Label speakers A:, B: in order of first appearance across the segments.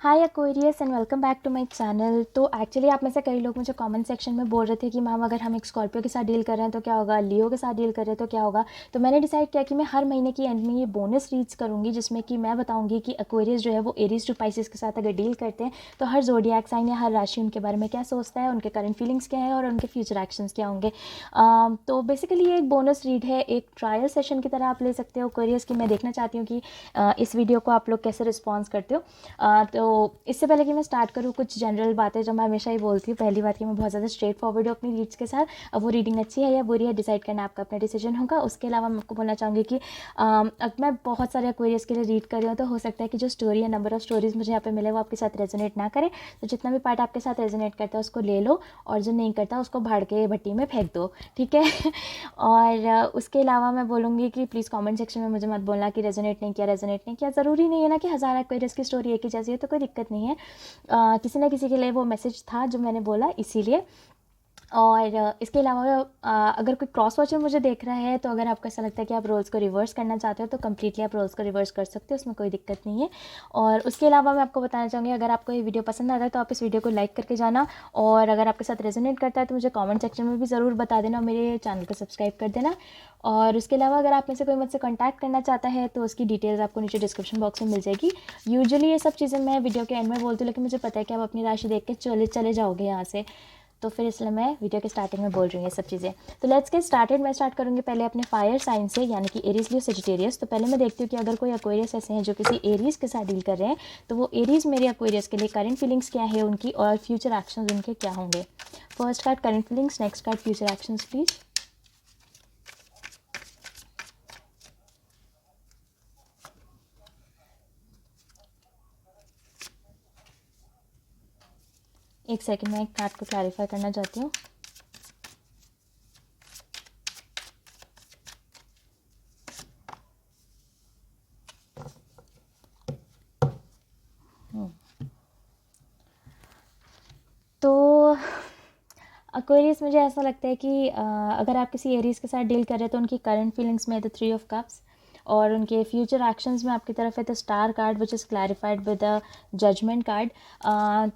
A: Hi Aquarius and welcome back to my channel. तो actually आप में से कई लोग मुझे कमेंट सेक्शन में बोल रहे थे कि मैम अगर हम एक स्कॉर्पियो के साथ डील कर रहे हैं तो क्या होगा, लियो के साथ डील कर रहे हैं तो क्या होगा। तो मैंने डिसाइड किया कि मैं हर महीने की एंड में ये बोनस रीड्स करूँगी जिसमें कि मैं बताऊँगी कि एक्वेरियस जो है वो एरीज टू पाइसेस के साथ अगर डील करते हैं तो हर ज़ोडिएक साइन या हर राशि उनके बारे में क्या सोचता है, उनके करंट फीलिंग्स क्या है और उनके फ्यूचर एक्शंस क्या होंगे। तो बेसिकली ये एक बोनस रीड है, एक ट्रायल सेशन की तरह आप ले सकते हो एक्वेरियस की। मैं देखना चाहती हूँ कि इस वीडियो को आप लोग कैसे रिस्पॉन्स करते हो। तो इससे पहले कि मैं स्टार्ट करूँ, कुछ जनरल बातें जो मैं हमेशा ही बोलती हूँ। पहली बात कि मैं बहुत ज़्यादा स्ट्रेट फॉरवर्ड हूँ अपनी रीड्स के साथ। अब वो रीडिंग अच्छी है या बुरी है डिसाइड करना आपका अपना डिसीजन होगा। उसके अलावा मैं आपको बोलना चाहूँगी कि अब मैं बहुत सारे एक्वेरियस के लिए रीड कर रही हूँ तो हो सकता है कि जो स्टोरी है, नंबर ऑफ स्टोरीज मुझे यहाँ पे मिले वो आपके साथ रेजोनेट ना करे। तो जितना भी पार्ट आपके साथ रेजोनेट करता है उसको ले लो और जो नहीं करता उसको भाड़ के भट्टी में फेंक दो, ठीक है। और उसके अलावा मैं बोलूँगी कि प्लीज़ कमेंट सेक्शन में मुझे मत बोलना कि रेजोनेट नहीं किया, रेजोनेट नहीं किया। ज़रूरी नहीं है ना कि हज़ार एक्वेरियस की स्टोरी एक ही जैसी है, तो कोई दिक्कत नहीं है। किसी ना किसी के लिए वो मैसेज था जो मैंने बोला, इसीलिए। और इसके अलावा अगर कोई क्रॉस वॉचर मुझे देख रहा है तो अगर आपको ऐसा लगता है कि आप रोल्स को रिवर्स करना चाहते हो तो कम्प्लीटली आप रोल्स को रिवर्स कर सकते हो, उसमें कोई दिक्कत नहीं है। और उसके अलावा मैं आपको बताना चाहूँगी, अगर आपको ये वीडियो पसंद आता है तो आप इस वीडियो को लाइक करके जाना, और अगर आपके साथ रेजोनेट करता है तो मुझे कमेंट सेक्शन में भी ज़रूर बता देना और मेरे चैनल को सब्सक्राइब कर देना। और उसके अलावा अगर आप में से कोई मुझसे कॉन्टैक्ट करना चाहता है तो उसकी डिटेल्स आपको नीचे डिस्क्रिप्शन बॉक्स में मिल जाएगी। यूजुअली ये सब चीज़ें मैं वीडियो के एंड में बोलती हूँ, लेकिन मुझे पता है कि आप अपनी राशि देख के चले जाओगे यहाँ से, तो फिर इसलिए मैं वीडियो के स्टार्टिंग में बोल रही हूँ ये सब चीज़ें। तो लेट्स गेट स्टार्टेड। मैं स्टार्ट करूँगी पहले अपने फायर साइन से, यानी कि एरीज, लियो, सजिटेरियस। तो पहले मैं देखती हूँ कि अगर कोई एक्वेरियस ऐसे हैं जो किसी एरीज के साथ डील कर रहे हैं तो वो एरीज मेरे एक्वेरियस के लिए करंट फीलिंग्स क्या है उनकी, और फ्यूचर एक्शंस उनके क्या होंगे। First card current feelings, next card future actions please. एक सेकंड में एक कार्ड को क्लैरिफाई करना चाहती हूँ। तो एक्वेरियस मुझे ऐसा लगता है कि अगर आप किसी एरीज के साथ डील कर रहे हैं तो उनकी करंट फीलिंग्स में द 3 ऑफ कप्स, और उनके फ्यूचर एक्शंस में आपकी तरफ है the star card which is clarified with the judgement card.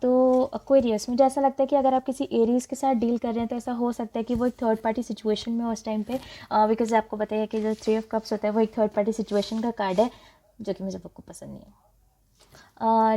A: तो एक्वेरियस मुझे ऐसा लगता है कि अगर आप किसी एरीज के साथ डील कर रहे हैं तो ऐसा हो सकता है कि वो एक थर्ड पार्टी सिचुएशन में हो उस टाइम पे, बिकॉज आपको पता है कि जो 3 ऑफ कप्स होता है वो एक थर्ड पार्टी सिचुएशन का कार्ड है, जो कि मुझे बिल्कुल पसंद नहीं है।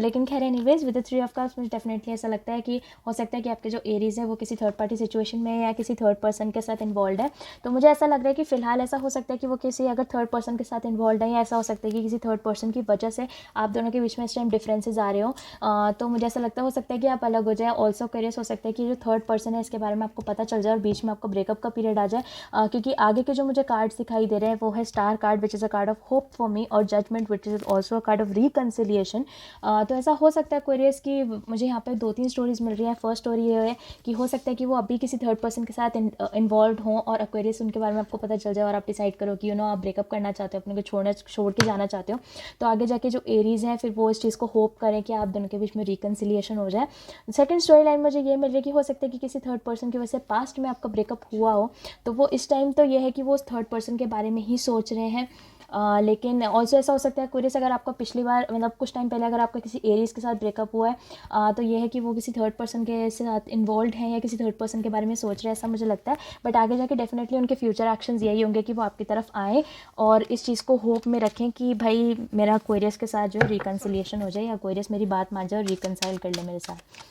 A: लेकिन खैर anyways with the 3 of cups मुझे डेफिनेटली ऐसा लगता है कि हो सकता है कि आपके जो एरीज है वो किसी थर्ड पार्टी सिचुएशन में है या किसी थर्ड पर्सन के साथ इन्वॉल्व है। तो मुझे ऐसा लग रहा है कि फिलहाल ऐसा हो सकता है कि वो किसी अगर थर्ड पर्सन के साथ इन्वॉल्व है, या ऐसा हो सकता है कि किसी थर्ड पर्सन की वजह से आप दोनों के बीच में इस टाइम डिफरेंसेस आ रहे हो। तो मुझे ऐसा लगता है हो सकता है कि आप अलग हो जाए। ऑल्सो क्यूरियस हो सकता है कि जो थर्ड पर्सन है इसके बारे में आपको पता चल जाए और बीच में आपको ब्रेकअप का पीरियड आ जाए, क्योंकि आगे के जो मुझे कार्ड्स दिखाई दे रहे हैं वो है star card which is a card of hope for me, और judgement which is also a card of reconciliation. तो ऐसा हो सकता है एक्वेरियस की मुझे यहाँ पे 2-3 स्टोरीज मिल रही है। फर्स्ट स्टोरी ये है कि हो सकता है कि वो अभी किसी थर्ड पर्सन के साथ इन्वॉल्व हों और एक्वेरियस उनके बारे में आपको पता चल जाए और आप डिसाइड करो कि आप ब्रेकअप करना चाहते हो, अपने को छोड़ के जाना चाहते हो। तो आगे जाके जो एरीज हैं फिर वो इस चीज़ को होप करें कि आप दोनों के बीच में रिकन्सिलिएशन हो जाए। सेकंड स्टोरी लाइन मुझे ये मिल रही है कि हो सकता है कि किसी थर्ड पर्सन की वजह से पास्ट में आपका ब्रेकअप हुआ हो, तो वो इस टाइम तो ये है कि वो उस थर्ड पर्सन के बारे में ही सोच रहे हैं। लेकिन ऑल्सो ऐसा हो सकता है एक्वेरियस, अगर आपका पिछली बार मतलब कुछ टाइम पहले अगर आपका किसी एरीज के साथ ब्रेकअप हुआ है, तो ये है कि वो किसी थर्ड पर्सन के साथ इन्वॉल्व हैं या किसी थर्ड पर्सन के बारे में सोच रहे हैं, ऐसा मुझे लगता है। बट आगे जाके डेफिनेटली उनके फ्यूचर एक्शंस यही होंगे कि वो आपकी तरफ आए और इस चीज़ को होप में रखें कि भाई मेरा एक्वेरियस के साथ जो है रिकन्सिलिएशन हो जाए, या एक्वेरियस मेरी बात मान जाए और रिकनसाइल कर ले मेरे साथ।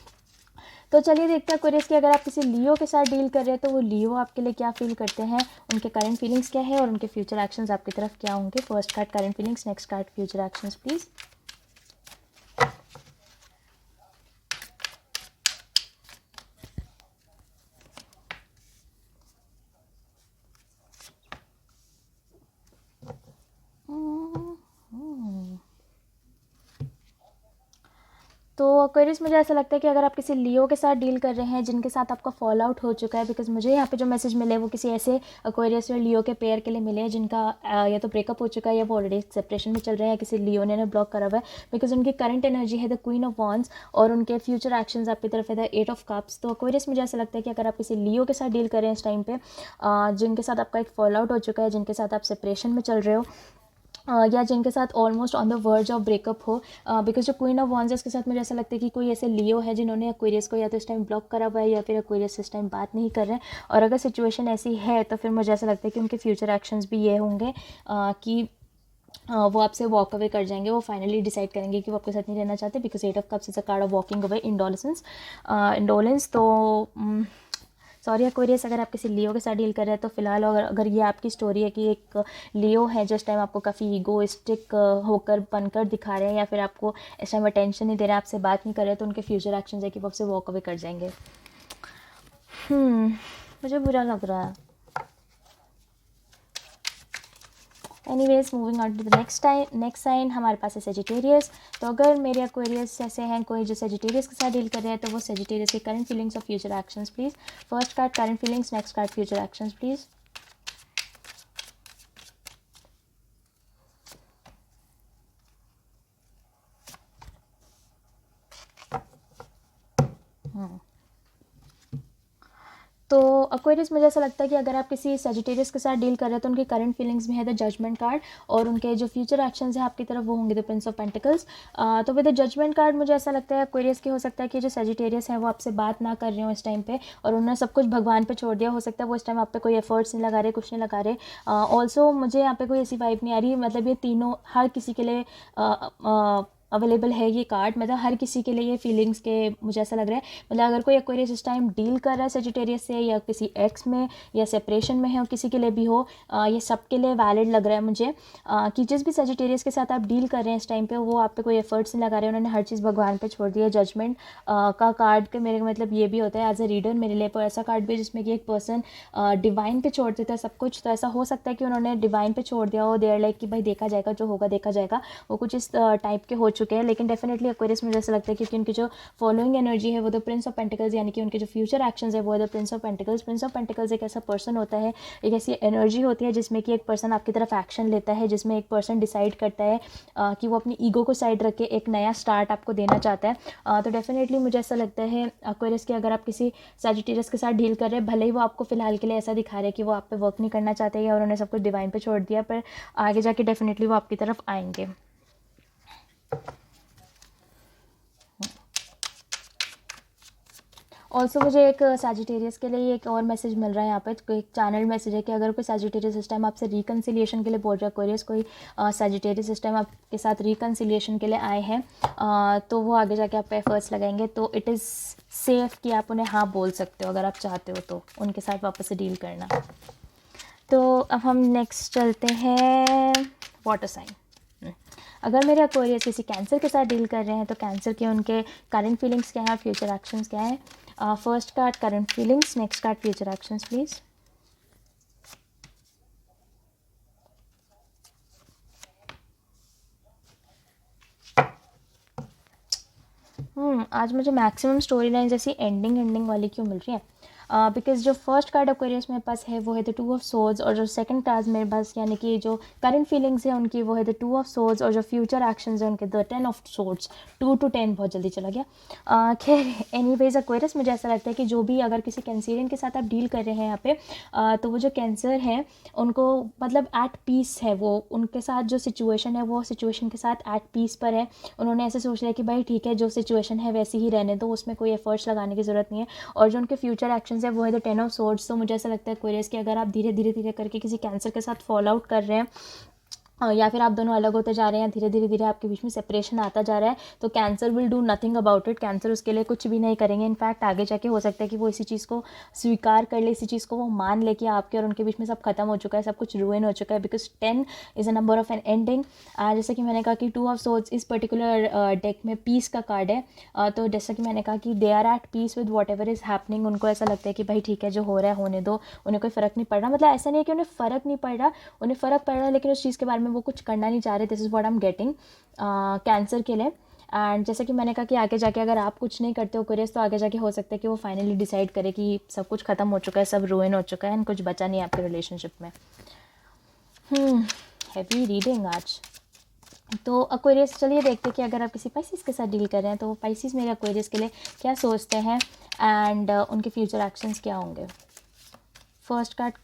A: तो चलिए देखते हैं एक्वेरियस की अगर आप किसी लियो के साथ डील कर रहे हैं तो वो लियो आपके लिए क्या फील करते हैं, उनके करंट फीलिंग्स क्या है और उनके फ्यूचर एक्शंस आपकी तरफ क्या होंगे। First card current feelings, next card future actions please. तो एक्वेरियस मुझे ऐसा लगता है कि अगर आप किसी लियो के साथ डील कर रहे हैं जिनके साथ आपका फॉल आउट हो चुका है, बिकॉज मुझे यहाँ पे जो मैसेज मिले वो किसी ऐसे एक्वेरियस और लियो के पेयर के लिए मिले हैं जिनका या तो ब्रेकअप हो चुका है या वो ऑलरेडी सेपरेशन में चल रहे हैं, किसी लियो ने ब्लॉक करा हुआ है, बिकॉज उनकी करंट एनर्जी है द क्वीन ऑफ वॉन्ड्स और उनके फ्यूचर एक्शंस आपकी तरफ है द 8 ऑफ कप्स। तो एक्वेरियस मुझे ऐसा लगता है कि अगर आप किसी लियो के साथ डील करें इस टाइम पे, जिनके साथ आपका एक फॉल आउट हो चुका है, जिनके साथ आप सेपरेशन में चल रहे हो, या जिनके साथ almost on the verge of breakup हो, बिकॉज जो क्वीन ऑफ वॉन्स है उसके साथ मुझे ऐसा लगता है कि कोई ऐसे लियो है जिन्होंने एक्वेरियस को या तो इस टाइम ब्लॉक करा हुआ है या फिर एक्वेरियस इस टाइम बात नहीं कर रहे हैं। और अगर सिचुएशन ऐसी है तो फिर मुझे ऐसा लगता है कि उनके फ्यूचर एक्शंस भी ये होंगे कि वो आपसे वॉक अवे कर जाएंगे। वो फाइनली डिसाइड करेंगे कि वो आपके साथ नहीं रहना चाहते, because 8 of cups is a card of walking away, indolence. तो सॉरी एक्वेरियस, अगर आप किसी लियो के साथ डील कर रहे हैं तो फिलहाल अगर ये आपकी स्टोरी है कि एक लियो है जो इस टाइम आपको काफ़ी ईगोइस्टिक होकर बनकर दिखा रहे हैं या फिर आपको इस टाइम अटेंशन नहीं दे रहे हैं, आपसे बात नहीं कर रहे, तो उनके फ्यूचर एक्शन है कि वो आपसे वॉक अवे कर जाएंगे। मुझे बुरा लग रहा है। Anyways moving on to the next sign हमारे पास है सेजिटेरियस। तो अगर मेरे एक्वेरियस ऐसे हैं कोई जो सेजिटेरियस के साथ डील कर रहे हैं तो वो सेजिटेरियस के करंट फीलिंग्स और future actions please. First card current feelings, next card future actions please. तो एक्वेरियस मुझे ऐसा लगता है कि अगर आप किसी सेजिटेरियस के साथ डील कर रहे हैं तो उनके करंट फीलिंग्स में है द जजमेंट कार्ड, और उनके जो फ्यूचर एक्शंस हैं आपकी तरफ वो होंगे द प्रिंस ऑफ पेंटिकल्स। तो विद द जजमेंट कार्ड मुझे ऐसा लगता है एक्वेरियस की हो सकता है कि जो सेजिटेरियस हैं वो आपसे बात ना कर रहे हो इस टाइम पे, और उन्होंने सब कुछ भगवान पे छोड़ दिया। हो सकता है वो इस टाइम आप पे कोई एफर्ट्स नहीं लगा रहे, कुछ नहीं लगा रहे। ऑल्सो मुझे यहाँ पे कोई ऐसी वाइब नहीं आ रही, मतलब ये तीनों हर किसी के लिए अवेलेबल है ये कार्ड, मतलब हर किसी के लिए ये फीलिंग्स के मुझे ऐसा लग रहा है। मतलब अगर कोई एक्वेरियस इस टाइम डील कर रहा है सेजिटेरियस से या किसी एक्स में या सेपरेशन में है और किसी के लिए भी हो, ये सब के लिए वैलिड लग रहा है मुझे, कि जिस भी सेजिटेरियस के साथ आप डील कर रहे हैं इस टाइम पे वो आप पे कोई एफर्ट्स नहीं लगा रहे हैं, उन्होंने हर चीज़ भगवान पे छोड़ दिया। जजमेंट का कार्ड के मेरे मतलब ये भी होता है एज अ रीडर मेरे लिए, पर ऐसा कार्ड भी जिसमें कि एक पर्सन डिवाइन पे छोड़ देता है सब कुछ। तो ऐसा हो सकता है कि उन्होंने डिवाइन पे छोड़ दिया हो, देयर लाइक कि भाई देखा जाएगा, जो होगा देखा जाएगा, वो कुछ इस टाइप के हो चुके हैं। लेकिन डेफिनेटली एक्वेरियस मुझे ऐसा लगता है क्योंकि उनकी जो फॉलोइंग एनर्जी है वो द प्रिंस ऑफ पेंटिकल्स, यानी कि उनके जो फ्यूचर एक्शंस है वो है the Prince of pentacles. Prince of pentacles एक ऐसा पर्सन होता है, एक ऐसी एनर्जी होती है जिसमें कि एक पर्सन आपकी तरफ एक्शन लेता है, जिसमें एक पर्सन डिसाइड करता है कि वो अपनी ईगो को साइड रख के एक नया स्टार्ट आपको देना चाहता है। तो डेफिनेटली मुझे ऐसा लगता है एक्वेरियस कि अगर आप किसी सजिटेरियस के साथ डील कर रहे हैं, भले ही वो आपको फिलहाल के लिए ऐसा दिखा रहे हैं कि वो आप पे वर्क नहीं करना चाहते या उन्होंने सब कुछ डिवाइन पे छोड़ दिया, पर आगे जाके डेफिनेटली वो आपकी तरफ आएंगे। ऑल्सो मुझे एक सैजिटेरियस के लिए एक और मैसेज मिल रहा है यहाँ पे, एक चैनल मैसेज है कि अगर कोई सैजिटेरियस इस टाइम आपसे रिकन्सिलिएशन के लिए बोल रहा है, एक्वेरियस कोई सैजिटेरियस इस टाइम आपके साथ रिकन्सिलिएशन के लिए आए हैं, तो वो आगे जाके आप पे एफर्ट्स लगाएंगे। तो इट इज़ सेफ़ कि आप उन्हें हाँ बोल सकते हो अगर आप चाहते हो तो उनके साथ वापस से डील करना। तो अब हम नेक्स्ट चलते हैं वाटर साइन। अगर मेरे एक्वेरियस किसी कैंसर के साथ डील कर रहे हैं तो कैंसर के उनके करंट फीलिंग्स क्या हैं, फ्यूचर एक्शंस क्या हैं। First card current feelings, next card future actions please. आज मुझे मैक्सिमम स्टोरी लाइन जैसी एंडिंग वाली क्यों मिल रही है? बिकॉज जो फर्स्ट कार्ड एक्वेरियस मेरे पास है वो है द 2 ऑफ सोर्ड्स, और जो सेकंड कार्ड मेरे पास यानी कि जो करंट फीलिंग्स है उनकी वो है द 2 ऑफ सोर्ड्स, और जो फ्यूचर एक्शंस है उनके द 10 ऑफ सोर्ड्स। 2 to 10 बहुत जल्दी चला गया। खैर एनीवेज एक्वेरियस मुझे ऐसा लगता है कि जो भी अगर किसी कैंसरियन के साथ आप डील कर रहे हैं यहाँ पे, तो वो जो कैंसर है उनको मतलब एट पीस है, वो उनके साथ जो सिचुएशन है वो सिचुएशन के साथ एट पीस पर है। उन्होंने ऐसे सोच लिया कि भाई ठीक है जो सिचुएशन है वैसे ही रहने दो, उसमें कोई एफर्ट्स लगाने की ज़रूरत नहीं है। और जो उनके फ्यूचर एक्शंस है वो है द 10 ऑफ सोर्ड्स। तो मुझे ऐसा लगता है एक्वेरियस कि अगर आप धीरे धीरे करके किसी कैंसर के साथ फॉल आउट कर रहे हैं, या फिर आप दोनों अलग होते जा रहे हैं, धीरे आपके बीच में सेपरेशन आता जा रहा है, तो cancer will do nothing about it. Cancer उसके लिए कुछ भी नहीं करेंगे। इनफैक्ट आगे जाके हो सकता है कि वो इसी चीज़ को स्वीकार कर ले, इसी चीज़ को वो मान ले कि आपके और उनके बीच में सब खत्म हो चुका है, सब कुछ रुइन हो चुका है, because 10 is a number of an ending. जैसे कि मैंने कहा कि 2 ऑफ सोर्ड्स इस पर्टिकुलर डेक में पीस का कार्ड है। तो जैसा कि मैंने कहा कि they are at peace with whatever is happening. उनको ऐसा लगता है कि भाई ठीक है जो हो रहा है होने दो, उन्हें कोई फ़र्क नहीं पड़ रहा। मतलब ऐसा नहीं है कि उन्हें फ़र्क नहीं पड़ रहा, उन्हें फ़र्क पड़ रहा है, लेकिन उस चीज़ के बारे में वो कुछ करना नहीं चाह रहे। This is what I am getting cancer के लिए। एंड जैसे कि मैंने कहा कि आगे जाके अगर आप कुछ नहीं करते हो एक्वेरियस, तो आगे जाके हो सकता है कि वो फाइनली डिसाइड करे कि सब कुछ ख़त्म हो चुका है, सब रुइन हो चुका है एंड कुछ बचा नहीं है आपके रिलेशनशिप में। हैवी रीडिंग आज। तो एक्वेरियस चलिए देखते हैं कि अगर आप किसी पाइसिस के साथ डील कर रहे हैं तो वो पाइसिस मेरे एक्वेरियस के लिए क्या सोचते हैं एंड उनके फ्यूचर एक्शंस क्या होंगे। First card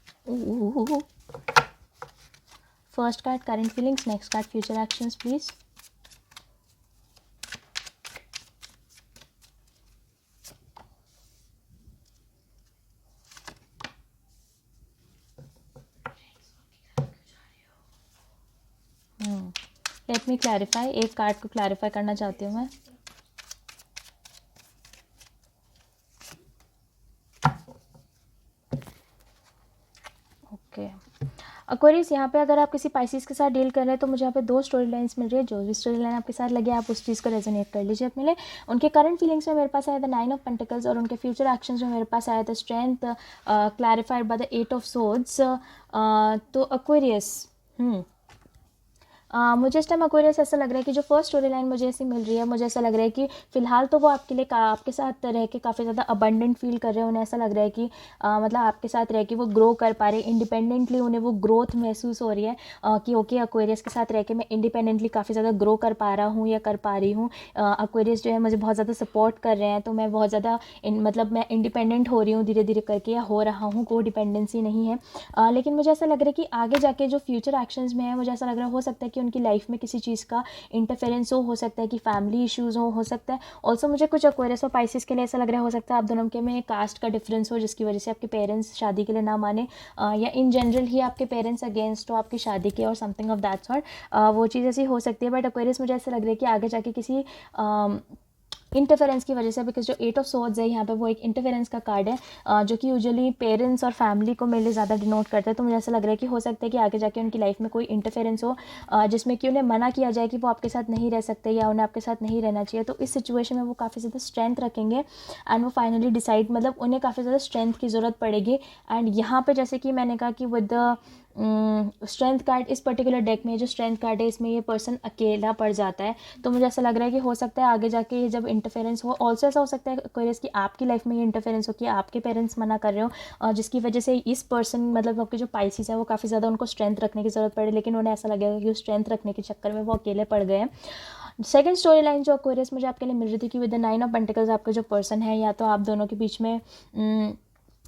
A: first card current feelings, next card future actions please. Let me clarify, एक कार्ड को क्लैरिफाई करना चाहती हूँ मैं. ओके एक्वेरियस, यहाँ पे अगर आप किसी पाइसिस के साथ डील कर रहे हैं तो मुझे यहाँ पे दो स्टोरी लाइन्स मिल रही है. जो भी स्टोरी लाइन आपके साथ लगे आप उस चीज़ को रेजोनेट कर लीजिए अपने लिए. उनके करंट फीलिंग्स में मेरे पास आया था 9 ऑफ पेंटिकल्स और उनके फ्यूचर एक्शंस में मेरे पास आया था strength clarified by the 8 of swords. तो एक्वेरियस मुझे इस टाइम एक्वेरियस ऐसा लग रहा है कि जो फर्स्ट स्टोरी लाइन मुझे ऐसी मिल रही है, मुझे ऐसा लग रहा है कि फ़िलहाल तो वो आपके लिए आपके साथ रह के काफ़ी ज़्यादा अबंडेंट फील कर रहे हैं. उन्हें ऐसा लग रहा है कि मतलब आपके साथ रह के वो ग्रो कर पा रहे हैं इंडिपेंडेंटली. उन्हें वो ग्रोथ महसूस हो रही है कि ओके एक्वेरियस के साथ रह के मैं इंडिपेंडेंटली काफ़ी ज़्यादा ग्रो कर पा रहा हूँ या कर पा रही हूँ. एक्वेरियस जो है मुझे बहुत ज़्यादा सपोर्ट कर रहे हैं, तो मैं बहुत ज़्यादा मतलब मैं इंडिपेंडेंट हो रही हूँ धीरे धीरे करके, या हो रहा हूँ. कोई डिपेंडेंसी नहीं है. लेकिन मुझे ऐसा लग रहा है कि आगे जाके जो फ्यूचर एक्शंस में है, मुझे ऐसा लग रहा है हो सकता है कि उनकी लाइफ में किसी चीज़ का इंटरफेरेंस हो सकता है कि फैमिली इश्यूज़ हो सकता है. ऑल्सो मुझे कुछ एक्वेरियस और पाइसिस के लिए ऐसा लग रहा है हो सकता है आप दोनों के में कास्ट का डिफरेंस हो, जिसकी वजह से आपके पेरेंट्स शादी के लिए ना माने, या इन जनरल ही आपके पेरेंट्स अगेंस्ट हो आपकी शादी के और समथिंग ऑफ दैट सॉर्ट. वो चीज़ ऐसी हो सकती है. बट एक्वेरियस मुझे ऐसा लग रहा है कि आगे जाके किसी इंटरफेरेंस की वजह से, बिकॉज जो 8 ऑफ सोर्ड्स है यहाँ पे वो एक इंटरफेरेंस का कार्ड है जो कि यूजुअली पेरेंट्स और फैमिली को मेरे लिए ज़्यादा डिनोट करता है. तो मुझे ऐसा लग रहा है कि हो सकता है कि आगे जाके उनकी लाइफ में कोई इंटरफेरेंस हो जिसमें कि उन्हें मना किया जाए कि वो आपके साथ नहीं रह सकते या उन्हें आपके साथ नहीं रहना चाहिए. तो इस सिचुएशन में वो काफ़ी ज़्यादा स्ट्रेंथ रखेंगे एंड वो फाइनली डिसाइड, मतलब उन्हें काफ़ी ज़्यादा स्ट्रेंथ की ज़रूरत पड़ेगी. एंड यहाँ पर जैसे कि मैंने कहा कि विद द स्ट्रेंथ कार्ड, इस पर्टिकुलर डेक में जो स्ट्रेंथ कार्ड है इसमें ये पर्सन अकेला पड़ जाता है. तो मुझे ऐसा लग रहा है कि हो सकता है आगे जाके ये जब इंटरफेरेंस हो, ऑल्सो ऐसा हो सकता है एक्वेरियस कि आपकी लाइफ में ये इंटरफेरेंस हो कि आपके पेरेंट्स मना कर रहे हो, जिसकी वजह से इस पर्सन मतलब आपके जो पाइसिस है वो काफ़ी ज़्यादा उनको स्ट्रेंथ रखने की ज़रूरत पड़े, लेकिन उन्हें ऐसा लगेगा कि स्ट्रेंथ रखने के चक्कर में वो अकेले पड़ गए हैं. सेकंड स्टोरी लाइन जो एक्वेरियस मुझे आपके लिए मिल रही थी कि विद द 9 ऑफ पेंटिकल्स आपका जो पर्सन है, या तो आप दोनों के बीच में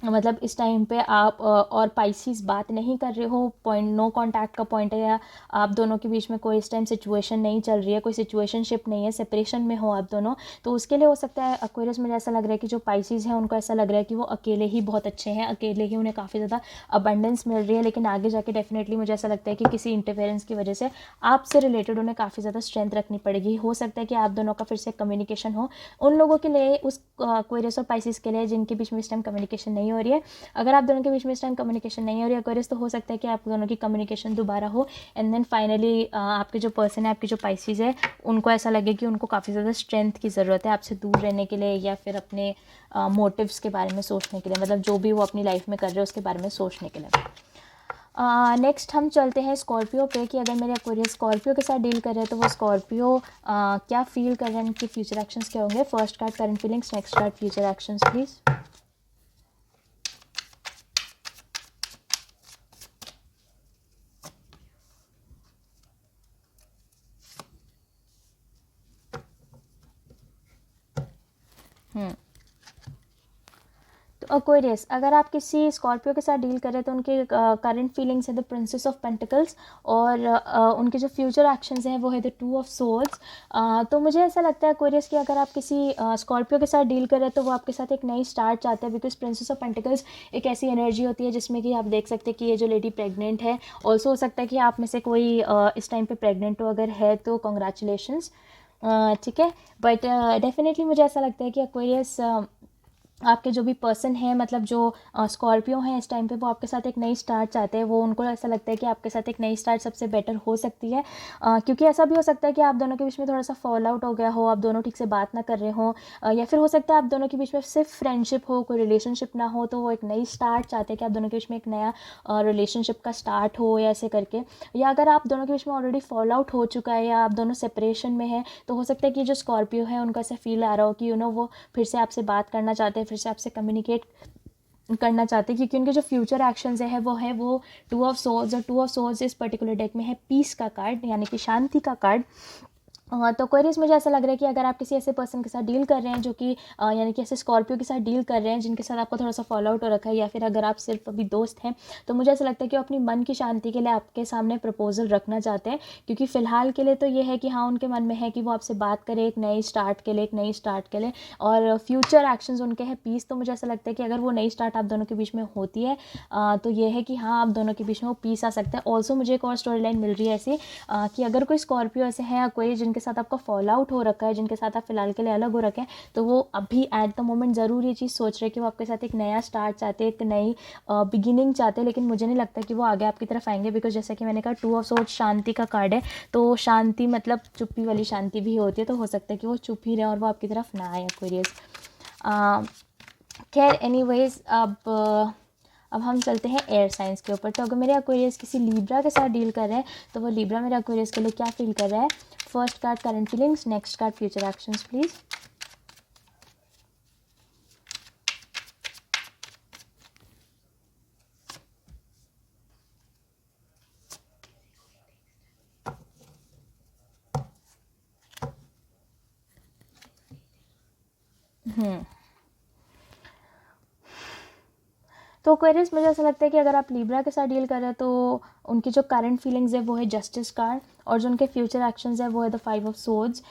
A: मतलब इस टाइम पे आप और पाइसिस बात नहीं कर रहे हो, पॉइंट नो कांटेक्ट का पॉइंट है, या आप दोनों के बीच में कोई इस टाइम सिचुएशन नहीं चल रही है, कोई सिचुएशनशिप नहीं है, सेपरेशन में हो आप दोनों. तो उसके लिए हो सकता है एक्वेरियस मुझे ऐसा लग रहा है कि जो पाइसिस हैं उनको ऐसा लग रहा है कि वो अकेले ही बहुत अच्छे हैं, अकेले ही उन्हें काफ़ी ज़्यादा अबंडेंस मिल रही है. लेकिन आगे जाके डेफिनेटली मुझे ऐसा लगता है कि किसी इंटरफेरेंस की वजह से आपसे रिलेटेड उन्हें काफ़ी ज़्यादा स्ट्रेंथ रखनी पड़ेगी. हो सकता है कि आप दोनों का फिर से कम्युनिकेशन हो उन लोगों के लिए, उस एक्वेरियस और पाइसिस के लिए जिनके बीच में इस टाइम कम्युनिकेशन नहीं हो रही है. अगर आप दोनों के बीच में इस टाइम कम्युनिकेशन नहीं हो रही है एक्वेरियस, तो हो सकता है कि आप दोनों की कम्युनिकेशन दोबारा हो एंड देन फाइनली आपके जो पर्सन है, आपकी जो पाइसिस है, उनको ऐसा लगे कि उनको काफ़ी ज़्यादा स्ट्रेंथ की ज़रूरत है आपसे दूर रहने के लिए, या फिर अपने मोटिव्स के बारे में सोचने के लिए, मतलब जो भी वो अपनी लाइफ में कर रहे हैं उसके बारे में सोचने के लिए. नेक्स्ट हम चलते हैं स्कॉर्पियो पे कि अगर मेरे एक्वेरियस स्कॉर्पियो के साथ डील कर रहे हैं तो वो स्कॉर्पियो क्या फील कर रहे हैं, उनके फ्यूचर एक्शंस क्या होंगे. First card current feelings, next card future actions please. तो एक्वेरियस, अगर आप किसी स्कॉर्पियो के साथ डील कर रहे हैं तो उनके करंट फीलिंग्स है द प्रिंसेस ऑफ पेंटिकल्स, और उनके जो फ्यूचर एक्शंस हैं वो है द 2 ऑफ सोर्ड्स. तो मुझे ऐसा लगता है एक्वेरियस कि अगर आप किसी स्कॉर्पियो के साथ डील कर रहे हैं तो वो आपके साथ एक नई स्टार्ट चाहते हैं, बिकॉज प्रिंसेस ऑफ पेंटिकल्स एक ऐसी एनर्जी होती है जिसमें कि आप देख सकते हैं कि ये जो लेडी प्रेग्नेंट है. ऑल्सो हो सकता है कि आप में से कोई इस टाइम पे प्रेग्नेंट हो, अगर है तो कॉन्ग्रेचुलेशंस. ठीक है. बट डेफिनेटली मुझे ऐसा लगता है कि एक्वेरियस आपके जो भी पर्सन है, मतलब जो स्कॉर्पियो हैं इस टाइम पे, वो आपके साथ एक नई स्टार्ट चाहते हैं. वो उनको ऐसा लगता है कि आपके साथ एक नई स्टार्ट सबसे बेटर हो सकती है, क्योंकि ऐसा भी हो सकता है कि आप दोनों के बीच में थोड़ा सा फॉल आउट हो गया हो, आप दोनों ठीक से बात ना कर रहे हो, या फिर हो सकता है आप दोनों के बीच में सिर्फ फ्रेंडशिप हो, कोई रिलेशनशिप ना हो. तो वो एक नई स्टार्ट चाहते हैं कि आप दोनों के बीच में एक नया रिलेशनशिप का स्टार्ट हो, या ऐसे करके. या अगर आप दोनों के बीच में ऑलरेडी फॉल आउट हो चुका है या आप दोनों सेपरेशन में है, तो हो सकता है कि जो स्कॉर्पियो है उनको ऐसा फील आ रहा हो कि वो फिर से आपसे बात करना चाहते हैं, फिर से आपसे कम्युनिकेट करना चाहते हैं, क्योंकि उनके जो फ्यूचर एक्शंस है वो 2 ऑफ सोर्ड्स, और 2 ऑफ सोर्ड्स इस पर्टिकुलर डेक में है पीस का कार्ड, यानी कि शांति का कार्ड. तो क्वेरीज मुझे ऐसा लग रहा है कि अगर आप किसी ऐसे पर्सन के साथ डील कर रहे हैं जो कि यानी कि ऐसे स्कॉर्पियो के साथ डील कर रहे हैं जिनके साथ आपको थोड़ा सा फॉलो आउट हो रखा है, या फिर अगर आप सिर्फ अभी दोस्त हैं, तो मुझे ऐसा लगता है कि वो अपनी मन की शांति के लिए आपके सामने प्रपोजल रखना चाहते हैं। क्योंकि फ़िलहाल के लिए तो ये है कि हाँ, उनके मन में है कि वो आपसे बात करें एक नई स्टार्ट के लिए, एक नई स्टार्ट के लिए, और फ्यूचर एक्शंस उनके हैं पीस। तो मुझे ऐसा लगता है कि अगर वो नई स्टार्ट आप दोनों के बीच में होती है, तो ये है कि हाँ, आप दोनों के बीच में वो पीस आ सकता है। ऑल्सो मुझे एक और स्टोरी लाइन मिल रही है ऐसी, कि अगर कोई स्कॉर्पियो ऐसे हैं या कोई जिनके साथ आपका फॉल आउट हो रखा है, जिनके साथ आप फिलहाल के लिए अलग हो रखे हैं, तो वो अभी एट द मोमेंट ज़रूर ये चीज़ सोच रहे हैं कि वो आपके साथ एक नया स्टार्ट चाहते हैं, एक नई बिगिनिंग चाहते हैं। लेकिन मुझे नहीं लगता कि वो आगे आपकी तरफ आएंगे, बिकॉज जैसा कि मैंने कहा, टू ऑफ सोर्ड्स शांति का कार्ड है, तो शांति मतलब चुप्पी वाली शांति भी होती है। तो हो सकता है कि वो चुप ही रहे और वो आपकी तरफ ना आए एक्वेरियस। खैर एनीवेज, अब हम चलते हैं एयर साइंस के ऊपर। तो अगर मेरे एक्वेरियस किसी लीब्रा के साथ डील कर रहे हैं, तो वो लीब्रा मेरे एक्वेरियस के लिए क्या फील कर रहा है। First card current feelings, next card future actions please. तो एक्वेरियस, मुझे ऐसा लगता है कि अगर आप लीब्रा के साथ डील कर रहे हैं, तो उनकी जो करंट फीलिंग्स है वो है जस्टिस कार्ड, और जो उनके फ्यूचर एक्शंस है वो है द 5 ऑफ सोर्ड्स।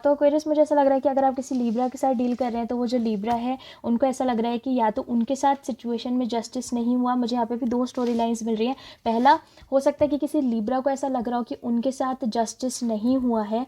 A: तो एक्वेरियस, मुझे ऐसा लग रहा है कि अगर आप किसी लीब्रा के साथ डील कर रहे हैं, तो वो जो लीब्रा है उनको ऐसा लग रहा है कि या तो उनके साथ सिचुएशन में जस्टिस नहीं हुआ। मुझे यहाँ पे भी दो स्टोरी लाइन्स मिल रही हैं। पहला, हो सकता है कि किसी लीब्रा को ऐसा लग रहा हो कि उनके साथ जस्टिस नहीं हुआ है,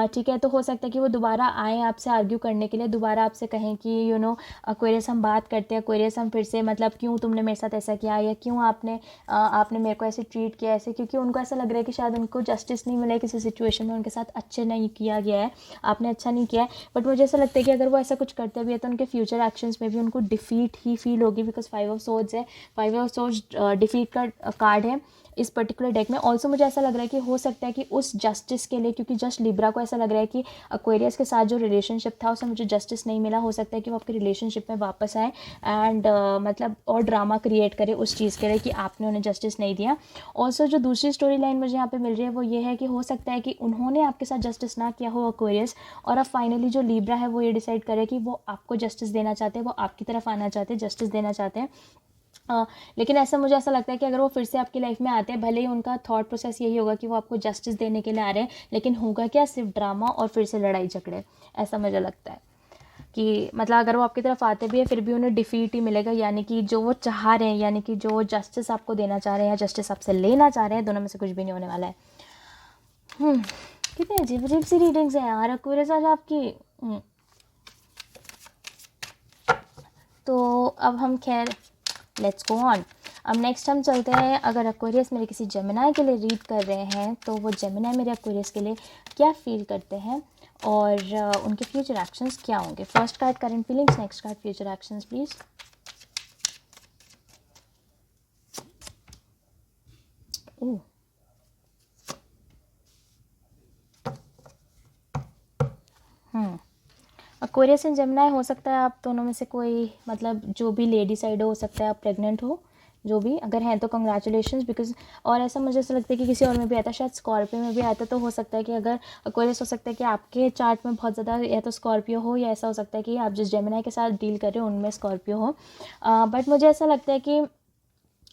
A: ठीक है। तो हो सकता है कि वो दोबारा आएँ आपसे आर्ग्यू करने के लिए, दोबारा आपसे कहें कि एक्वेरियस हम बात करते हैं, एक्वेरियस हम फिर से, मतलब क्यों तुमने मेरे साथ ऐसा किया, या क्यों आपने मेरे को ऐसे ट्रीट किया ऐसे। क्योंकि उनको ऐसा लग रहा है कि शायद उनको जस्टिस नहीं मिला है किसी सिचुएशन में, उनके साथ अच्छे नहीं किया गया है, आपने अच्छा नहीं किया है। बट मुझे ऐसा लगता है कि अगर वो ऐसा कुछ करते भी है, तो उनके फ्यूचर एक्शंस में भी उनको डिफीट ही फील होगी, बिकॉज 5 ऑफ सोर्ड्स है। 5 ऑफ सोर्ड्स डिफीट का कार्ड है इस पर्टिकुलर डेक में। ऑल्सो मुझे ऐसा लग रहा है कि हो सकता है कि उस जस्टिस के लिए, क्योंकि जस्ट लिब्रा को ऐसा लग रहा है कि एक्वेरियस के साथ जो रिलेशनशिप था उसमें मुझे जस्टिस नहीं मिला, हो सकता है कि वो आपके रिलेशनशिप में वापस आए एंड मतलब और ड्रामा क्रिएट करे उस चीज़ के लिए कि आपने उन्हें जस्टिस नहीं दिया। ऑल्सो जो दूसरी स्टोरी लाइन मुझे यहाँ पे मिल रही है वो ये है कि हो सकता है कि उन्होंने आपके साथ जस्टिस ना किया हो एक्वेरियस, और अब फाइनली जो लिब्रा है वो ये डिसाइड करे कि वो आपको जस्टिस देना चाहते हैं, वो आपकी तरफ आना चाहते हैं, जस्टिस देना चाहते हैं। लेकिन ऐसा मुझे ऐसा लगता है कि अगर वो फिर से आपकी लाइफ में आते हैं, भले ही उनका थॉट प्रोसेस यही होगा कि वो आपको जस्टिस देने के लिए आ रहे हैं, लेकिन होगा क्या, सिर्फ ड्रामा और फिर से लड़ाई झगड़े। ऐसा मुझे लगता है कि मतलब अगर वो आपकी तरफ आते भी है, फिर भी उन्हें डिफीट ही मिलेगा, यानी कि जो वो चाह रहे हैं, यानी कि जो जस्टिस आपको देना चाह रहे हैं या जस्टिस आपसे लेना चाह रहे हैं, दोनों में से कुछ भी नहीं होने वाला है। कितनी अजीब अजीब सी रीडिंग्स हैं यार एक्वेरियस आज आपकी। तो अब हम खैर लेट्स गो ऑन। अब नेक्स्ट हम चलते हैं, अगर एक्वेरियस मेरे किसी जेमिनाई के लिए रीड कर रहे हैं, तो वो जेमिनाई मेरे एक्वेरियस के लिए क्या फील करते हैं और उनके फ्यूचर एक्शंस क्या होंगे। First card current feelings, next card future actions please. Oh, Aquarius and Gemini, हो सकता है आप दोनों में से कोई, मतलब जो भी लेडी साइड हो सकता है आप प्रेग्नेंट हो, जो भी अगर हैं तो कंग्रेचुलेशंस, बिकॉज और ऐसा मुझे ऐसा लगता है कि किसी और में भी आता है, शायद स्कॉर्पियो में भी आता है। तो हो सकता है कि अगर एक्वेरियस, हो सकता है कि आपके चार्ट में बहुत ज़्यादा या तो स्कॉर्पियो हो, या ऐसा हो सकता है कि आप जिस जेमिनाई के साथ डील कर रहे हो उनमें स्कॉर्पियो हो। बट मुझे ऐसा लगता है कि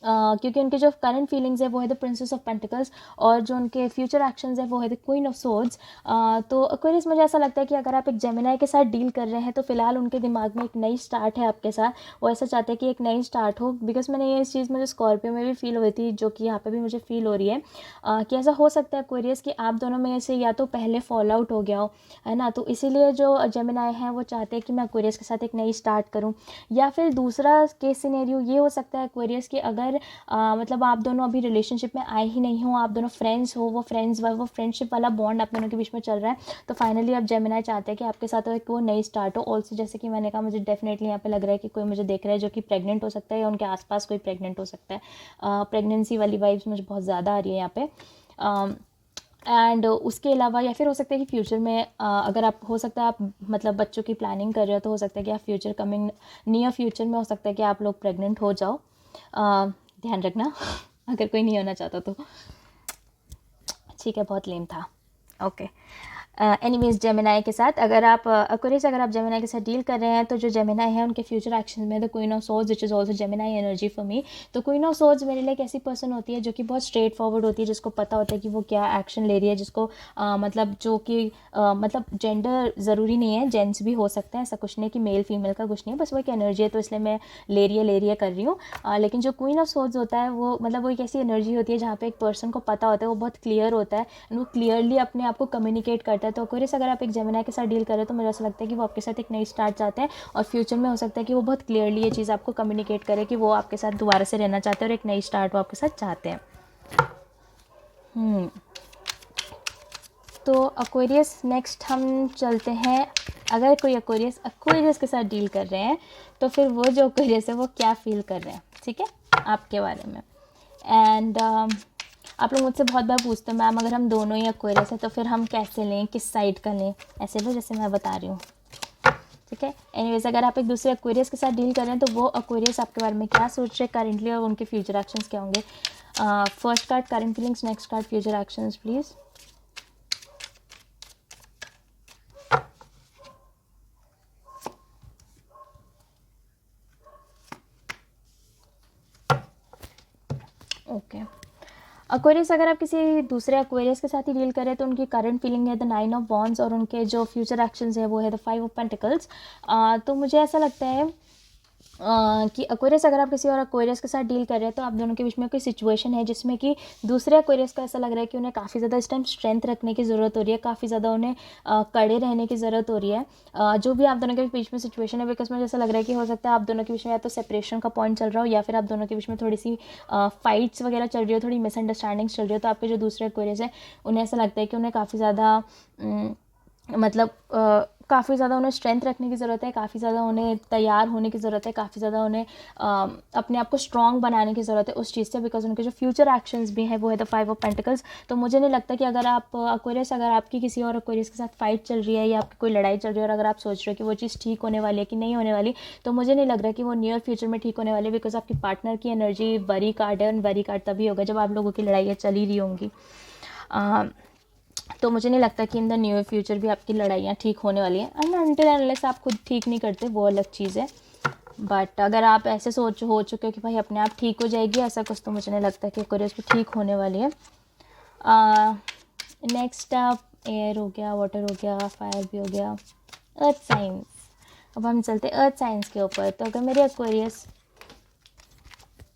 A: क्योंकि उनके जो करंट फीलिंग्स है वो है द प्रिंसेस ऑफ पेंटिकल्स, और जो उनके फ्यूचर एक्शंस है वो है द क्वीन ऑफ सोर्ड्स। तो एक्वेरियस, मुझे ऐसा लगता है कि अगर आप एक जेमिनाई के साथ डील कर रहे हैं, तो फिलहाल उनके दिमाग में एक नई स्टार्ट है आपके साथ, वो ऐसा चाहते हैं कि एक नई स्टार्ट हो। बिकॉज मैंने ये इस चीज़ मुझे स्कॉर्पियो में भी फील हुई थी, जो कि यहाँ पे भी मुझे फील हो रही है, कि ऐसा हो सकता है एक्वेरियस कि आप दोनों में से या तो पहले फॉल आउट हो गया हो, है ना। तो इसीलिए जो जेमिनाई हैं वो चाहते हैं कि मैं एक्वेरियस के साथ एक नई स्टार्ट करूँ। या फिर दूसरा केस सिनेरियो ये हो सकता है एक्वेरियस कि अगर मतलब आप दोनों अभी रिलेशनशिप में आए ही नहीं हो, आप दोनों फ्रेंड्स हो, वो फ्रेंडशिप वाला बॉन्ड आप दोनों के बीच में चल रहा है, तो फाइनली अब जेमिनाई चाहते हैं कि आपके साथ एक वो नई स्टार्ट हो। ऑल्सो जैसे कि मैंने कहा, मुझे डेफिनेटली यहाँ पे लग रहा है कि कोई मुझे देख रहा है जो कि प्रेग्नेंट हो सकता है, या उनके आसपास कोई प्रेग्नेंट हो सकता है। प्रेगनेंसी वाली वाइब्स मुझे बहुत ज़्यादा आ रही है यहाँ पे। एंड उसके अलावा या फिर हो सकता है कि फ्यूचर में अगर आप, हो सकता है आप मतलब बच्चों की प्लानिंग कर रहे हो, तो हो सकता है कि आप फ्यूचर कमिंग नियर फ्यूचर में हो सकता है कि आप लोग प्रेग्नेंट हो जाओ। ध्यान रखना अगर कोई नहीं होना चाहता तो। ठीक है, बहुत लेम था। ओके, एनीवेज जेमिनाई के साथ अगर आप एक्वेरियस अगर आप जेमिनाई के साथ डील कर रहे हैं तो जो जेमिनाई है उनके फ्यूचर एक्शन में the queen of swords which is also Gemini energy for me. तो क्वीन ऑफ सोर्ड्स मेरे लिए एक ऐसी पर्सन होती है जो कि बहुत स्ट्रेट फॉरवर्ड होती है, जिसको पता होता है कि वो क्या एक्शन ले रही है, जिसको मतलब जो कि मतलब जेंडर ज़रूरी नहीं है, जेंट्स भी हो सकते हैं, ऐसा कुछ नहीं कि मेल फीमेल का कुछ नहीं है, बस वो एक एनर्जी है तो इसलिए मैं ले रही है कर रही हूँ। लेकिन जो क्वीन ऑफ सोर्ड्स होता है वो मतलब वो एक ऐसी एनर्जी होती है जहाँ पे एक पर्सन को पता होता है, वो बहुत क्लियर होता है, वो क्लियरली अपने आप को कम्युनिकेट करता है। तो एक्वेरियस अगर आप एक जेमिनी के साथ डील करें तो मुझे ऐसा लगता है कि वो आपके साथ एक नई स्टार्ट चाहते हैं और फ्यूचर में हो सकता है कि वो बहुत क्लियरली ये चीज़ आपको कम्युनिकेट करे कि वो आपके साथ दोबारा से रहना चाहते हैं और एक नई स्टार्ट वो आपके साथ चाहते हैं। तो एक्वेरियस नेक्स्ट हम चलते हैं। अगर कोई एक्वेरियस के साथ डील कर रहे हैं तो फिर वो जो एक्वेरियस है वो क्या फील कर रहे हैं, ठीक है, आपके बारे में। एंड आप लोग मुझसे बहुत बार पूछते हैं मैम अगर हम दोनों ही एक्वेरियस हैं तो फिर हम कैसे लें, किस साइड का लें, ऐसे लो जैसे मैं बता रही हूँ, ठीक है। एनीवेज अगर आप एक दूसरे एक्वेरियस के साथ डील कर रहे हैं तो वो एक्वेरियस आपके बारे में क्या सोच रहे हैं करेंटली और उनके फ्यूचर एक्शंस क्या होंगे। First card current feelings, next card future actions please. Okay Aquarius अगर आप किसी दूसरे एक्वेरियस के साथ ही डील करें तो उनकी करंट फीलिंग है द 9 ऑफ वॉन्ड्स और उनके जो फ्यूचर एक्शंस है वो है द 5 ऑफ पेंटिकल्स। तो मुझे ऐसा लगता है कि एक्वेरियस अगर आप किसी और एक्वेरियस के साथ डील कर रहे हैं तो आप दोनों के बीच में कोई सिचुएशन है जिसमें कि दूसरे एक्वेरियस का ऐसा लग रहा है कि उन्हें काफ़ी ज़्यादा इस टाइम स्ट्रेंथ रखने की ज़रूरत हो रही है, काफ़ी ज़्यादा उन्हें कड़े रहने की ज़रूरत हो रही है। जो भी आप दोनों के बीच में सिचुएशन है, बिकॉज मुझे ऐसा लग रहा है कि हो सकता है आप दोनों के बीच में या तो सेपरेशन का पॉइंट चल रहा हो या फिर आप दोनों के बीच में थोड़ी सी फाइट्स वगैरह चल रही हो, थोड़ी मिसअंडरस्टैंडिंग्स चल रही हो। तो आपके जो दूसरे एक्वेरियस है उन्हें ऐसा लगता है कि उन्हें काफ़ी ज़्यादा मतलब काफ़ी ज़्यादा उन्हें स्ट्रेंथ रखने की ज़रूरत है, काफ़ी ज़्यादा उन्हें तैयार होने की ज़रूरत है, काफ़ी ज़्यादा उन्हें अपने आप को स्ट्रॉन्ग बनाने की ज़रूरत है उस चीज़ से, बिकॉज उनके जो फ्यूचर एक्शंस भी हैं वो है द 5 ऑफ पेंटिकल्स। तो मुझे नहीं लगता कि अगर आप एक्वेरियस अगर आपकी किसी और एक्वेरियस के साथ फाइट चल रही है या आपकी कोई लड़ाई चल रही है और अगर आप सोच रहे हो कि वो चीज़ ठीक होने वाली है कि नहीं होने वाली, तो मुझे नहीं लग रहा कि वो नियर फ्यूचर में ठीक होने वाली है, बिकॉज आपकी पार्टनर की एनर्जी वरी कार्ड है और वरी कार्ड तभी होगा जब आप लोगों की लड़ाइयाँ चल ही रही होंगी। तो मुझे नहीं लगता कि इन द न्यू फ्यूचर भी आपकी लड़ाइयाँ ठीक होने वाली हैं, एंड अनटिल अनलेस आप खुद ठीक नहीं करते वो अलग चीज़ है। बट अगर आप ऐसे सोच हो चुके हो कि भाई अपने आप ठीक हो जाएगी ऐसा कुछ, तो मुझे नहीं लगता कि एक्वेरियस भी ठीक होने वाली है। नेक्स्ट आप एयर हो गया, वाटर हो गया, फायर भी हो गया, अर्थ साइंस। अब हम चलते हैं अर्थ साइंस के ऊपर। तो अगर मेरे एक्वेरियस,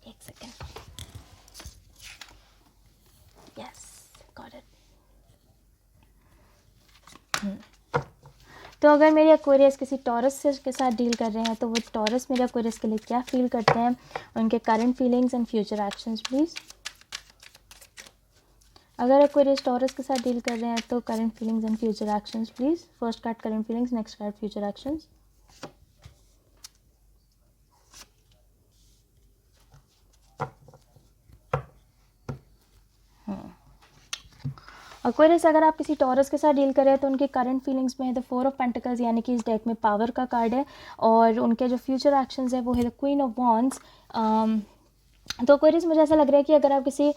A: एक सेकेंड, यस गॉट इट। तो अगर मेरे एक्वेरियस किसी टॉरस के साथ डील कर रहे हैं तो वो टॉरस मेरे एक्वेरियस के लिए क्या फील करते हैं, उनके current feelings and future actions please. अगर एक्वेरियस टॉरस के साथ डील कर रहे हैं तो current feelings and future actions please. First card current feelings, next card future actions. Aquarius अगर आप किसी टॉरस के साथ डील कर रहे हैं तो उनके करंट फीलिंग्स में है द 4 ऑफ पेंटिकल्स, यानी कि इस डेक में पावर का कार्ड है और उनके जो फ्यूचर एक्शंस है वो है द क्वीन ऑफ वॉन्ड्स। तो एक्वेरियस मुझे ऐसा लग रहा है कि अगर आप किसी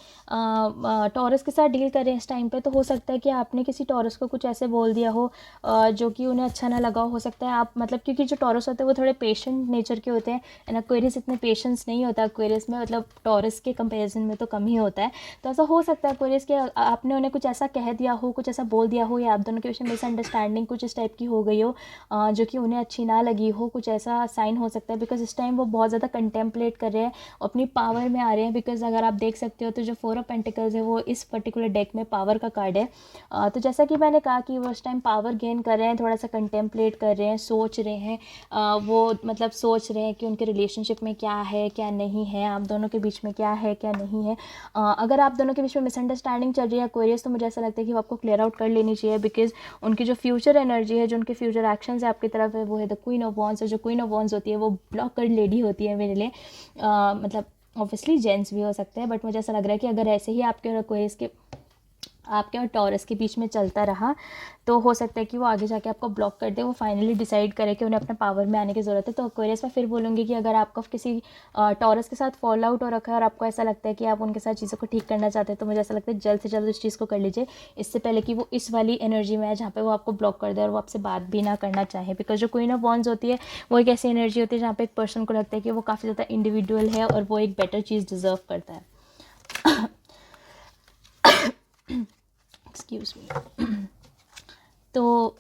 A: टॉरस के साथ डील कर रहे हैं इस टाइम पे तो हो सकता है कि आपने किसी टॉरस को कुछ ऐसे बोल दिया हो जो कि उन्हें अच्छा ना लगा हो सकता है। आप मतलब क्योंकि जो टॉरस होते हैं वो थोड़े पेशेंट नेचर के होते हैं एंड एक्वेरियस इतने पेशेंस नहीं होता एक्वेरियस में, मतलब टॉरस के कंपैरिजन में तो कम ही होता है। तो ऐसा हो सकता है एक्वेरियस के आपने उन्हें कुछ ऐसा कह दिया हो, कुछ ऐसा बोल दिया हो या आप दोनों के बीच में मिसअंडरस्टैंडिंग कुछ इस टाइप की हो गई हो जो कि उन्हें अच्छी ना लगी हो, कुछ ऐसा साइन हो सकता है। बिकॉज इस टाइम वो बहुत ज़्यादा कंटेम्पलेट कर रहे हैं, अपनी पावर में आ रहे हैं। बिकॉज अगर आप देख सकते हो तो जो 4 ऑफ पेंटिकल्स है वो इस पर्टिकुलर डेक में पावर का कार्ड है। तो जैसा कि मैंने कहा कि वो इस टाइम पावर गेन कर रहे हैं, थोड़ा सा कंटेम्पलेट कर रहे हैं, सोच रहे हैं, वो मतलब सोच रहे हैं कि उनके रिलेशनशिप में क्या है क्या नहीं है, आप दोनों के बीच में क्या है क्या नहीं है। अगर आप दोनों के बीच में मिसअंडरस्टैंडिंग चल रही है एक्वेरियस तो मुझे ऐसा लगता है कि वो आपको क्लियर आउट कर लेनी चाहिए। बिकॉज उनकी जो फ्यूचर एनर्जी है, जो उनके फ्यूचर एक्शंस है आपकी तरफ है वो है द क्वीन ऑफ वॉन्ड्स। और जो क्वीन ऑफ वॉन्ड्स होती है वो ब्लॉकड लेडी होती है मेरे लिए, मतलब ऑब्वियसली जेंट्स भी हो सकते हैं, बट मुझे ऐसा लग रहा है कि अगर ऐसे ही आपके और एक्वेरियस के आपके और टॉरस के बीच में चलता रहा, तो हो सकता है कि वो आगे जाके आपको ब्लॉक कर दे, वो फाइनली डिसाइड करे कि उन्हें अपने पावर में आने की ज़रूरत है। तो एक्वेरियस में फिर बोलूँगी कि अगर आपको किसी टॉरस के साथ फॉल आउट हो रखा है और आपको ऐसा लगता है कि आप उनके साथ चीज़ों को ठीक करना चाहते हैं, तो मुझे ऐसा लगता है जल्द से जल्द उस चीज़ को कर लीजिए, इससे पहले कि वो इस वाली एनर्जी में है जहाँ पे वो आपको ब्लॉक कर दे और वो आपसे बात भी ना करना चाहे। बिकॉज जो क्वीन ऑफ वॉन्ड्स होती है वो एक ऐसी एनर्जी होती है जहाँ पे एक पर्सन को लगता है कि वो काफ़ी ज़्यादा इंडिविजुअल है और वो एक बेटर चीज़ डिज़र्व करता है। Excuse me. तो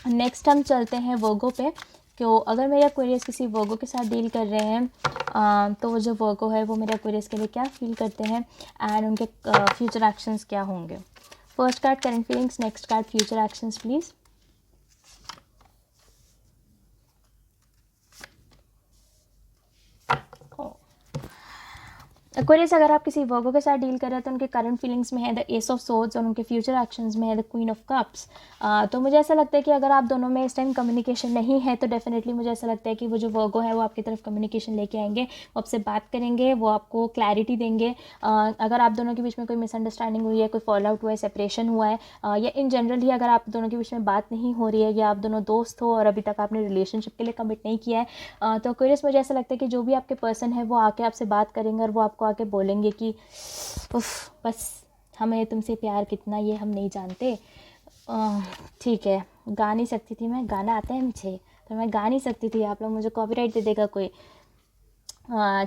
A: नेक्स्ट हम चलते हैं वर्गो पे। तो अगर मेरा एक्वेरियस किसी वर्गो के साथ डील कर रहे हैं तो वो जो वर्गो है वो मेरे एक्वेरियस के लिए क्या फील करते हैं एंड उनके फ्यूचर एक्शंस क्या होंगे। First card current feelings, next card future actions please. Aquarius अगर आप किसी वर्गो के साथ डील कर रहे हैं तो उनके करंट फीलिंग्स में है द एस ऑफ सोर्ड्स और उनके फ्यूचर एक्शंस में है द क्वीन ऑफ कप्स। तो मुझे ऐसा लगता है कि अगर आप दोनों में इस टाइम कम्युनिकेशन नहीं है तो डेफिनेटली मुझे ऐसा लगता है कि वो जो वर्गो है वो आपकी तरफ कम्युनिकेशन लेके आएंगे, वो आपसे बात करेंगे, वो आपको क्लैरिटी देंगे। अगर आप दोनों के बीच में कोई मिसअंडरस्टैंडिंग हुई है, कोई फॉल आउट हुआ है, सेपरेशन हुआ है, या इन जनरल ही अगर आप दोनों के बीच में बात नहीं हो रही है या आप दोनों दोस्त हो और अभी तक आपने रिलेशनशिप के लिए कमिट नहीं किया है, तो एक्वेरियस मुझे ऐसा लगता है कि जो भी आपके पर्सन है वो आके आपसे बात करेंगे और वो आपको आके बोलेंगे कि उफ बस हमें तुमसे प्यार कितना ये हम नहीं जानते। ठीक है, गा नहीं सकती थी मैं, गाना आता है मुझे तो मैं गा नहीं सकती थी, आप लोग मुझे कॉपीराइट दे देगा कोई।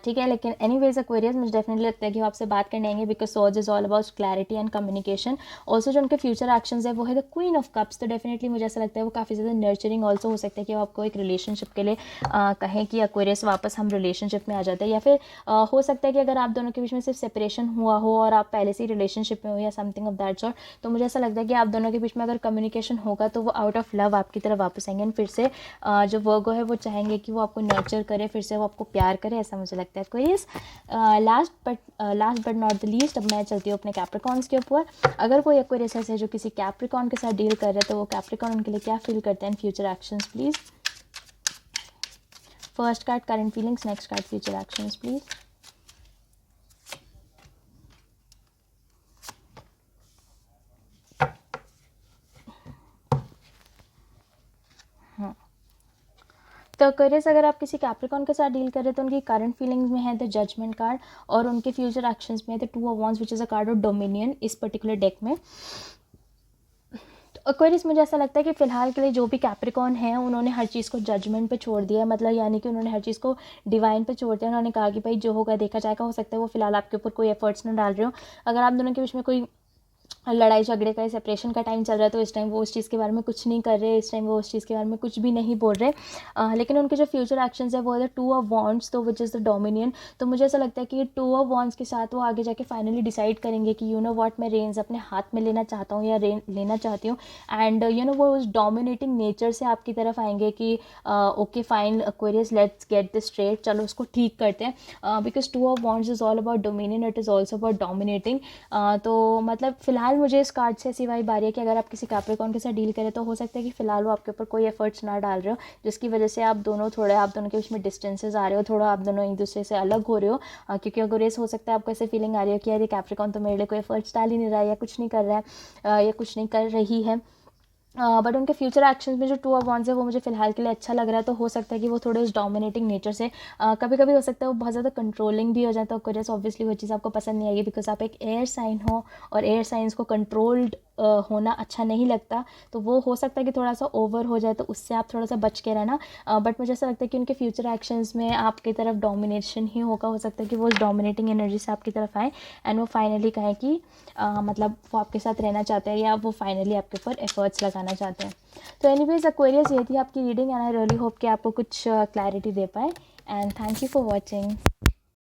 A: ठीक है, लेकिन एनीवेज एक्वेरियस मुझे डेफिनेटली लगता है कि वो आपसे बात करने आएंगे because source is all about clarity and communication. Also जो उनके फ्यूचर एक्शंस है वो है द क्वीन ऑफ कप्स। तो डेफिनेटली मुझे ऐसा लगता है वो काफ़ी ज़्यादा नर्चरिंग ऑल्सो हो सकता है कि वो आपको एक रिलेशनशिप के लिए कहें कि एक्वेरियस वापस हम रिलेशनशिप में आ जाते हैं, या फिर हो सकता है कि अगर आप दोनों के बीच में सिर्फ सेपरेशन हुआ हो और आप पहले से ही रिलेशनशिप में हो या समथिंग ऑफ दैट सॉर्ट, तो मुझे ऐसा लगता है कि आप दोनों के बीच में अगर कम्युनिकेशन होगा तो वो आउट ऑफ लव आपकी तरफ वापस आएंगे। फिर से जो वर्गो है वो चाहेंगे कि वो आपको नर्चर करे, फिर से वो आपको प्यार करे, ऐसा मुझे लगता है। Last but not the least, अब मैं चलती हूँ अपने कैप्रिकॉन्स के ऊपर। अगर कोई एक्वेरियस ऐसे है जो किसी कैप्रिकॉन के साथ डील कर रहे हैं तो वो कैप्रिकॉन उनके लिए क्या फील करते हैं, future actions please. First card current feelings, next card future actions please. तो एक्वेरियस अगर आप किसी कैप्रिकॉन के साथ डील कर रहे हैं तो उनकी करंट फीलिंग्स में है द जजमेंट कार्ड और उनके फ्यूचर एक्शंस में है the two of wands which is a card of dominion इस पर्टिकुलर डेक में। तो एक्वेरियस मुझे ऐसा लगता है कि फ़िलहाल के लिए जो भी कैप्रिकॉन है उन्होंने हर चीज़ को जजमेंट पे छोड़ दिया है, मतलब यानी कि उन्होंने हर चीज़ को डिवाइन पे छोड़ दिया। उन्होंने कहा कि भाई जो होगा देखा जाएगा। हो सकता है वो फ़िलहाल आपके ऊपर कोई एफर्ट्स ना डाल रहे हो। अगर आप दोनों के बीच में कोई लड़ाई झगड़े का, सेपरेशन का टाइम चल रहा है तो इस टाइम वो उस चीज़ के बारे में कुछ नहीं कर रहे, इस टाइम वो उस चीज़ के बारे में कुछ भी नहीं बोल रहे। लेकिन उनके जो फ्यूचर एक्शंस है वो है द टू ऑफ वॉन्ड्स, तो विच इज़ द डोमिनियन। तो मुझे ऐसा लगता है कि टू ऑफ वॉन्ड्स के साथ वो आगे जाके फाइनली डिसाइड करेंगे कि यू नो व्हाट, मैं रेंज अपने हाथ में लेना चाहता हूँ या लेना चाहती हूँ। एंड यू नो वो उस डोमिनेटिंग नेचर से आपकी तरफ आएंगे कि okay fine Aquarius, let's get this straight, चलो उसको ठीक करते हैं। Because two of wands is all about dominion, it is also about dominating. तो मतलब फ़िलहाल मुझे इस कार्ड से ऐसी वाइब आ रही है कि अगर आप किसी कैप्रिकॉन के साथ डील करें तो हो सकता है कि फ़िलहाल वो आपके ऊपर कोई एफर्ट्स ना डाल रहे हो, जिसकी वजह से आप दोनों के बीच में डिस्टेंसेस आ रहे हो, थोड़ा आप दोनों एक दूसरे से अलग हो रहे हो। क्योंकि अगर ये हो सकता है आपको ऐसे फीलिंग आ रही है कि यार ये कैप्रिकॉन तो मेरे लिए कोई एफर्ट्स डाल ही नहीं रहा है या कुछ नहीं कर रहा है या कुछ नहीं कर रही है। बट उनके फ्यूचर एक्शंस में जो टू ऑफ वॉन्ड्स है वो मुझे फ़िलहाल के लिए अच्छा लग रहा है। तो हो सकता है कि वो थोड़े उस डोमिनेटिंग नेचर से कभी कभी हो सकता है वो बहुत ज़्यादा कंट्रोलिंग भी हो जाता है। एक्वेरियस ऑब्वियसली वो चीज़ आपको पसंद नहीं आएगी बिकॉज आप एक एयर साइन हो और एयर साइंस को कंट्रोल्ड होना अच्छा नहीं लगता। तो वो हो सकता है कि थोड़ा सा ओवर हो जाए, तो उससे आप थोड़ा सा बच के रहना। बट मुझे ऐसा लगता है कि उनके फ्यूचर एक्शंस में आपकी तरफ डोमिनेशन ही होगा। हो सकता है कि वो उस डोमिनेटिंग एनर्जी से आपकी तरफ आए एंड वो फाइनली कहें कि मतलब वो आपके साथ रहना चाहते हैं या वो फाइनली आपके ऊपर एफर्ट्स लगाना चाहते हैं। तो एनीवेज एक्वेरियस, ये थी आपकी reading and I really hope कि आपको कुछ क्लैरिटी दे पाए। And thank you for watching.